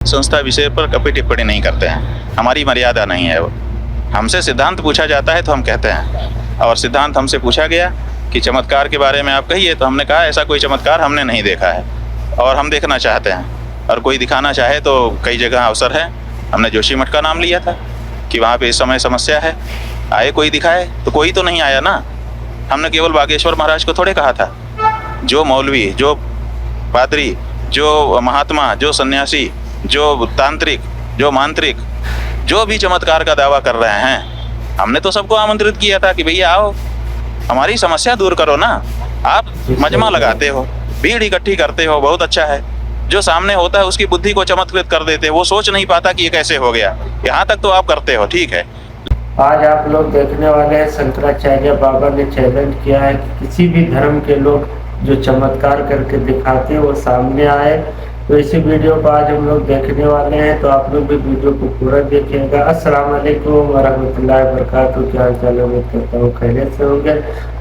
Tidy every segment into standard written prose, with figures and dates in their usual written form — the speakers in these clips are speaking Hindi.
संस्था विषय पर कभी टिप्पणी नहीं करते हैं, हमारी मर्यादा नहीं है वो। हमसे सिद्धांत पूछा जाता है तो हम कहते हैं, और सिद्धांत हमसे पूछा गया कि चमत्कार के बारे में आप कहिए, तो हमने कहा ऐसा कोई चमत्कार हमने नहीं देखा है और हम देखना चाहते हैं। और कोई दिखाना चाहे तो कई जगह अवसर है। हमने जोशीमठ का नाम लिया था कि वहाँ पे इस समय समस्या है, आए कोई दिखाए, तो कोई तो नहीं आया ना। हमने केवल बागेश्वर महाराज को थोड़े कहा था। जो मौलवी, जो पादरी, जो महात्मा, जो सन्यासी, जो तांत्रिक, जो मांत्रिक, जो भी चमत्कार का दावा कर रहे हैं, हमने तो सबको आमंत्रित किया था कि भैया आओ, हमारी समस्या दूर करो ना। आप मजमा लगाते हो, भीड़ इकट्ठी करते हो, बहुत अच्छा है। जो सामने होता है उसकी बुद्धि को चमत्कृत कर देते हो, वो सोच नहीं पाता कि ये कैसे हो गया। यहाँ तक तो आप करते हो, ठीक है। आज आप लोग देखने वाले हैं, शंकराचार्य बाबा ने चैलेंज किया है कि किसी भी धर्म के लोग जो चमत्कार करके दिखाते हैं वो सामने आए। तो इसी वीडियो को आज हम लोग देखने वाले हैं, तो आप लोग भी वीडियो को पूरा देखिएगा। अस्सलाम वालेकुम वरहमतुल्लाहि वबरकातुहू। क्या हाल चाल है, उम्मीद करता हूँ खैरियत से होंगे।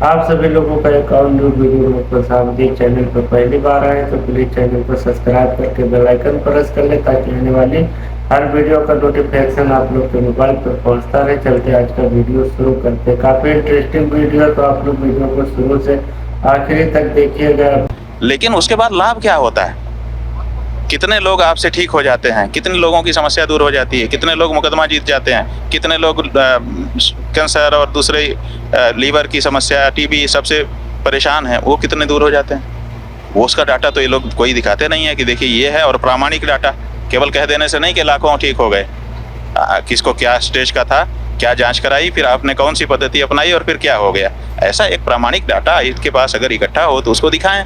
आप सभी लोगों का एक और न्यू वीडियो में खुश आमदीद। चैनल पर पहली बार आए तो प्लीज चैनल को सब्सक्राइब करके बेल आइकन प्रेस कर ले, ताकि आने वाली हर वीडियो का नोटिफिकेशन आप लोग के मोबाइल पर पहुंचता रहे। चलते आज का वीडियो शुरू करते हैं। काफी इंटरेस्टिंग वीडियो है, तो आप लोग वीडियो को शुरू से आखिरी तक देखिएगा। लेकिन उसके बाद लाभ क्या होता है? कितने लोग आपसे ठीक हो जाते हैं, कितने लोगों की समस्या दूर हो जाती है, कितने लोग मुकदमा जीत जाते हैं, कितने लोग कैंसर और दूसरे लीवर की समस्या, टीबी, सबसे परेशान हैं, वो कितने दूर हो जाते हैं। वो उसका डाटा तो ये लोग कोई दिखाते नहीं है कि देखिए ये है, और प्रामाणिक डाटा केवल कह देने से नहीं कि लाखों ठीक हो गए। किसको क्या स्टेज का था, क्या जांच कराई, फिर आपने कौन सी पद्धति अपनाई और फिर क्या हो गया। ऐसा एक प्रामाणिक डाटा इसके पास अगर इकट्ठा हो तो उसको दिखाएं,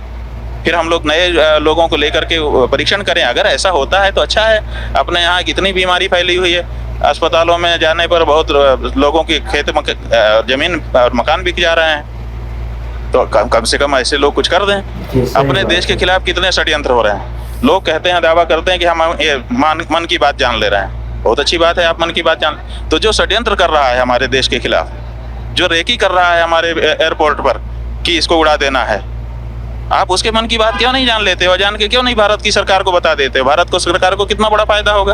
फिर हम लोग नए लोगों को लेकर के परीक्षण करें। अगर ऐसा होता है तो अच्छा है। अपने यहाँ कितनी बीमारी फैली हुई है, अस्पतालों में जाने पर बहुत लोगों की खेत जमीन और मकान बिक जा रहे हैं। तो कम से कम ऐसे लोग कुछ कर दें। अपने देश के खिलाफ कितने षड्यंत्र हो रहे हैं। लोग कहते हैं, दावा करते हैं कि हम ये मन की बात जान ले रहे हैं। बहुत अच्छी बात है, आप मन की बात जान। तो जो षड्यंत्र कर रहा है हमारे देश के खिलाफ, जो रेकी कर रहा है हमारे एयरपोर्ट पर कि इसको उड़ा देना है, आप उसके मन की बात क्यों नहीं जान लेते हो? जान के क्यों नहीं भारत की सरकार को बता देते हो? भारत को सरकार को कितना बड़ा फायदा होगा।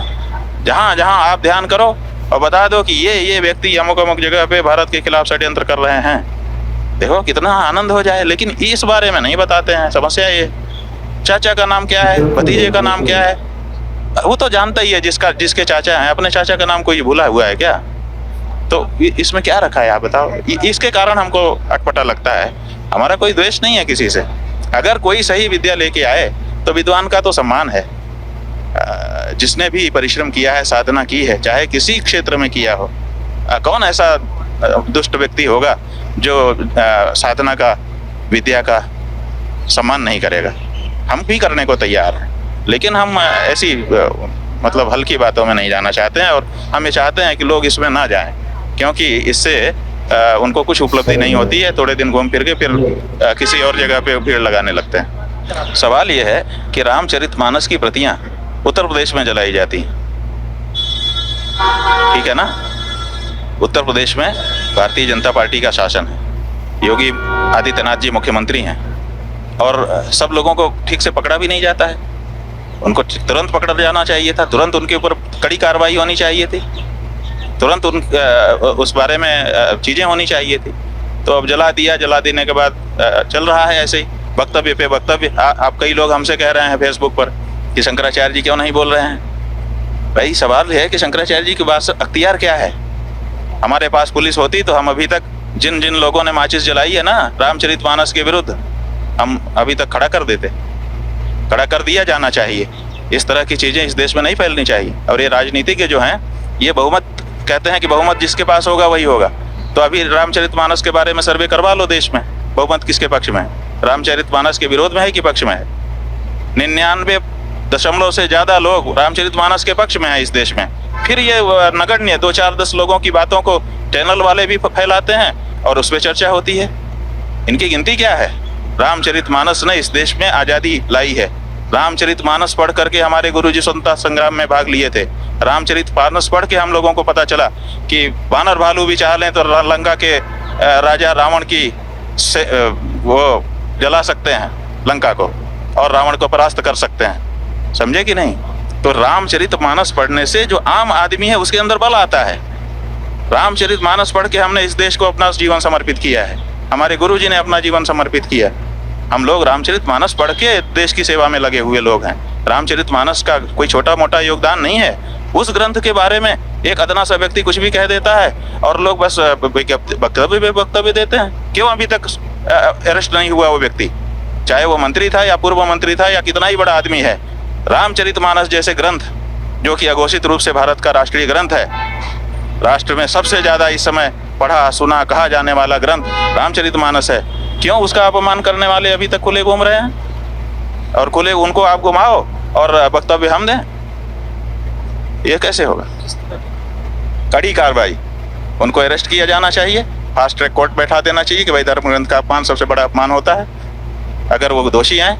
जहाँ जहाँ आप ध्यान करो और बता दो कि ये व्यक्ति अमुक अमुक जगह पे भारत के खिलाफ षड्यंत्र कर रहे हैं, देखो कितना आनंद हो जाए। लेकिन इस बारे में नहीं बताते हैं। समस्या ये, चाचा का नाम क्या है, भतीजे का नाम क्या है, वो तो जानता ही है जिसके चाचा है। अपने चाचा का नाम कोई भूला हुआ है क्या? तो इसमें क्या रखा है आप बताओ। इसके कारण हमको अटपटा लगता है। हमारा कोई द्वेष नहीं है किसी से। अगर कोई सही विद्या लेके आए तो विद्वान का तो सम्मान है। जिसने भी परिश्रम किया है, साधना की है, चाहे किसी क्षेत्र में किया हो। कौन ऐसा दुष्ट व्यक्ति होगा जो साधना का, विद्या का सम्मान नहीं करेगा। हम भी करने को तैयार हैं, लेकिन हम ऐसी मतलब हल्की बातों में नहीं जाना चाहते हैं। और हम ये चाहते हैं कि लोग इसमें ना जाएं, क्योंकि इससे उनको कुछ उपलब्धि नहीं होती है। थोड़े दिन घूम फिर के फिर किसी और जगह पे भीड़ लगाने लगते हैं। सवाल ये है कि रामचरितमानस की प्रतियां उत्तर प्रदेश में जलाई जाती हैं, ठीक है ना। उत्तर प्रदेश में भारतीय जनता पार्टी का शासन है, योगी आदित्यनाथ जी मुख्यमंत्री हैं, और सब लोगों को ठीक से पकड़ा भी नहीं जाता है। उनको तुरंत पकड़ा जाना चाहिए था, तुरंत उनके ऊपर कड़ी कार्रवाई होनी चाहिए थी, तुरंत उस बारे में चीज़ें होनी चाहिए थी। तो अब जला दिया, जला देने के बाद चल रहा है ऐसे ही वक्तव्य पे वक्तव्य। आप कई लोग हमसे कह रहे हैं फेसबुक पर कि शंकराचार्य जी क्यों नहीं बोल रहे हैं। भाई सवाल है कि शंकराचार्य जी के पास अख्तियार क्या है। हमारे पास पुलिस होती तो हम अभी तक जिन जिन लोगों ने माचिस जलाई है ना रामचरितमानस के विरुद्ध, हम अभी तक खड़ा कर देते। खड़ा कर दिया जाना चाहिए। इस तरह की चीज़ें इस देश में नहीं फैलनी चाहिए। और ये राजनीतिज्ञ जो हैं, ये बहुमत कहते हैं कि बहुमत जिसके पास होगा वही होगा। तो अभी रामचरितमानस के बारे में सर्वे करवा लो देश में, बहुमत किसके पक्ष में है, रामचरितमानस के विरोध में है कि पक्ष में है। 99% से ज़्यादा लोग रामचरितमानस के पक्ष में है इस देश में। फिर ये नगण्य 2-4-10 लोगों की बातों को चैनल वाले भी फैलाते हैं और उस पर चर्चा होती है। इनकी गिनती क्या है? रामचरितमानस ने इस देश में आज़ादी लाई है। रामचरितमानस पढ़ करके हमारे गुरुजी स्वतंत्रता संग्राम में भाग लिए थे। रामचरितमानस पढ़ के हम लोगों को पता चला कि वानर भालू भी चाह लें तो लंका के राजा रावण की वो जला सकते हैं लंका को, और रावण को परास्त कर सकते हैं। समझे कि नहीं? तो रामचरितमानस पढ़ने से जो आम आदमी है उसके अंदर बल आता है। रामचरितमानस पढ़ के हमने इस देश को अपना जीवन समर्पित किया है, हमारे गुरुजी ने अपना जीवन समर्पित किया। हम लोग रामचरितमानस पढ़ के देश की सेवा में लगे हुए लोग हैं। रामचरितमानस का कोई छोटा मोटा योगदान नहीं है। उस ग्रंथ के बारे में एक अदना सा व्यक्ति कुछ भी कह देता है और लोग बस वक्तव्य देते हैं। क्यों अभी तक अरेस्ट नहीं हुआ वो व्यक्ति, चाहे वो मंत्री था या पूर्व मंत्री था या कितना ही बड़ा आदमी है। रामचरितमानस जैसे ग्रंथ, जो कि अघोषित रूप से भारत का राष्ट्रीय ग्रंथ है, राष्ट्र में सबसे ज्यादा इस समय पढ़ा सुना कहा जाने वाला ग्रंथ रामचरितमानस है। क्यों उसका अपमान करने वाले अभी तक खुले घूम रहे हैं और खुले उनको आप घुमाओ और वक्तव्य हम दें? ये कैसे होगा? कड़ी कार्रवाई, उनको अरेस्ट किया जाना चाहिए, फास्ट ट्रैक कोर्ट बैठा देना चाहिए कि भाई धर्म ग्रंथ का अपमान सबसे बड़ा अपमान होता है। अगर वो दोषी हैं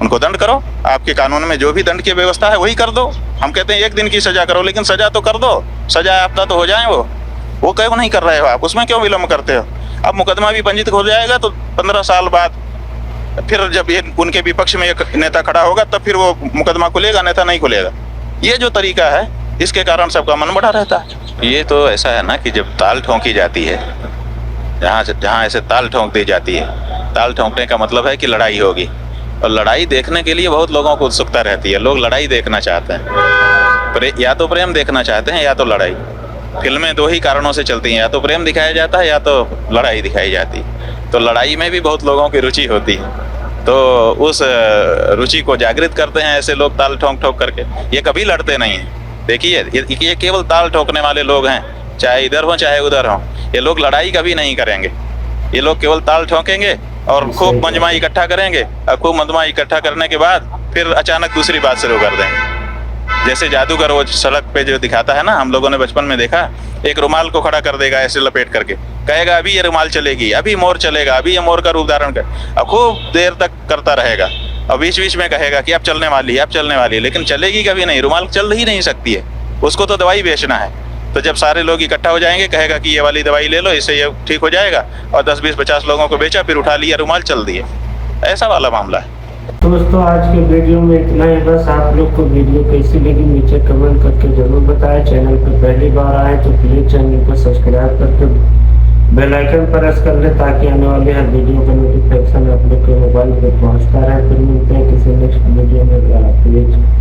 उनको दंड करो, आपके कानून में जो भी दंड की व्यवस्था है वही कर दो। हम कहते हैं 1 दिन की सजा करो, लेकिन सजा तो कर दो, सजा आपदा तो हो जाए। वो क्यों नहीं कर रहे हो आप? उसमें क्यों विलम्ब करते हो? अब मुकदमा भी पंजीकृत हो जाएगा तो 15 साल बाद फिर जब ये उनके विपक्ष में एक नेता खड़ा होगा तब फिर वो मुकदमा खुलेगा, अन्यथा नहीं खुलेगा। ये जो तरीका है इसके कारण सबका मन बढ़ा रहता है। ये तो ऐसा है ना कि जब ताल ठोंकी जाती है, जहाँ ऐसे ताल ठोंक दी जाती है, ताल ठोंकने का मतलब है कि लड़ाई होगी। और लड़ाई देखने के लिए बहुत लोगों को उत्सुकता रहती है। लोग लड़ाई देखना चाहते हैं, या तो प्रेम देखना चाहते हैं या तो लड़ाई। फिल्में 2 ही कारणों से चलती हैं, या तो प्रेम दिखाया जाता है या तो लड़ाई दिखाई जाती है। तो लड़ाई में भी बहुत लोगों की रुचि होती है, तो उस रुचि को जागृत करते हैं ऐसे लोग ताल ठोंक ठोक करके। ये कभी लड़ते नहीं हैं। देखिए ये केवल ताल ठोकने वाले लोग हैं, चाहे इधर हो चाहे उधर हो। ये लोग लड़ाई कभी नहीं करेंगे। ये लोग केवल ताल ठोकेंगे और खूब मंजमा इकट्ठा करेंगे, और खूब मंजमा इकट्ठा करने के बाद फिर अचानक दूसरी बात शुरू कर देंगे। जैसे जादूगर वो सड़क पे जो दिखाता है ना, हम लोगों ने बचपन में देखा, एक रुमाल को खड़ा कर देगा ऐसे लपेट करके, कहेगा अभी ये रुमाल चलेगी, अभी मोर चलेगा, अभी ये मोर का रूप धारण कर, अब खूब देर तक करता रहेगा और बीच बीच में कहेगा कि अब चलने वाली है, अब चलने वाली है, लेकिन चलेगी कभी नहीं। रुमाल चल ही नहीं सकती है, उसको तो दवाई बेचना है। तो जब सारे लोग इकट्ठा हो जाएंगे, कहेगा कि ये वाली दवाई ले लो, इससे ये ठीक हो जाएगा, और 10 20 50 लोगों को बेचा, फिर उठा लिया, रुमाल चल दिए। ऐसा वाला मामला है। तो दोस्तों आज के वीडियो में इतना ही। बस आप लोग को वीडियो कैसी लगी नीचे कमेंट करके जरूर बताएं। चैनल पर पहली बार आए तो प्लीज चैनल को सब्सक्राइब करके बेल आइकन प्रेस कर ले, ताकि आने वाले हर वीडियो का नोटिफिकेशन आप लोग के मोबाइल पर पहुंचता रहे। फिर मिलते हैं किसी नेक्स्ट वीडियो में।